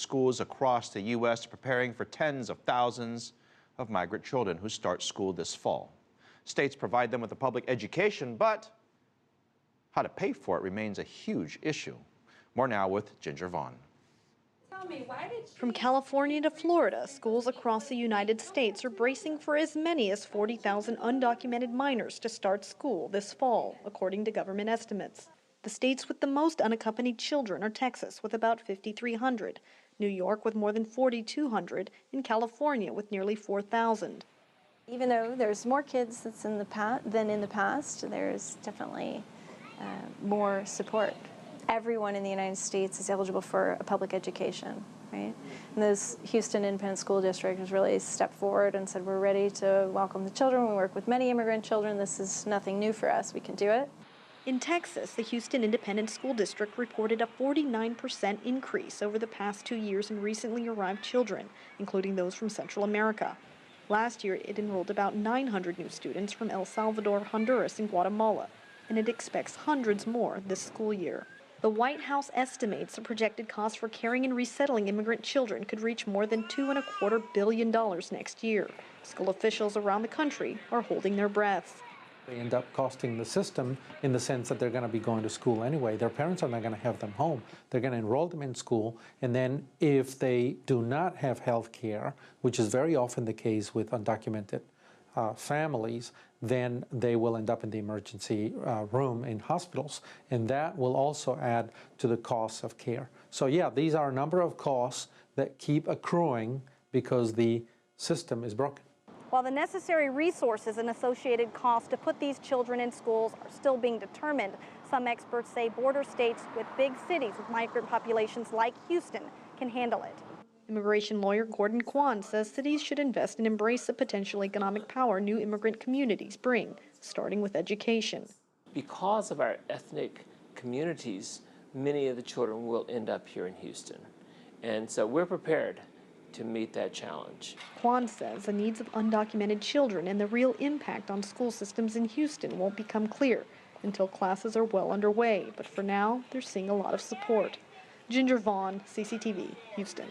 schools across the U.S. are preparing for tens of thousands of migrant children who start school this fall. States provide them with a public education, but how to pay for it remains a huge issue. More now with Ginger Vaughn. From California to Florida, schools across the United States are bracing for as many as 40,000 undocumented minors to start school this fall, according to government estimates. The states with the most unaccompanied children are Texas, with about 5,300, New York with more than 4,200, and California with nearly 4,000. Even though there's more kids than in the past, there's definitely more support. Everyone in the United States is eligible for a public education, right? And this Houston Independent School District has really stepped forward and said, we're ready to welcome the children. We work with many immigrant children. This is nothing new for us. We can do it. In Texas, the Houston Independent School District reported a 49% increase over the past 2 years in recently arrived children, including those from Central America. Last year, it enrolled about 900 new students from El Salvador, Honduras, and Guatemala, and it expects hundreds more this school year. The White House estimates the projected cost for caring and resettling immigrant children could reach more than $2.25 billion next year. School officials around the country are holding their breath. They end up costing the system in the sense that they're going to be going to school anyway. Their parents are not going to have them home. They're going to enroll them in school, and then if they do not have health care, which is very often the case with undocumented families, then they will end up in the emergency room in hospitals, and that will also add to the costs of care. So yeah, these are a number of costs that keep accruing because the system is broken. While the necessary resources and associated costs to put these children in schools are still being determined, some experts say border states with big cities with migrant populations like Houston can handle it. Immigration lawyer Gordon Kwan says cities should invest and embrace the potential economic power new immigrant communities bring, starting with education. Because of our ethnic communities, many of the children will end up here in Houston. And so we're prepared to meet that challenge. Kwan says the needs of undocumented children and the real impact on school systems in Houston won't become clear until classes are well underway, but for now, they're seeing a lot of support. Ginger Vaughn, CCTV, Houston.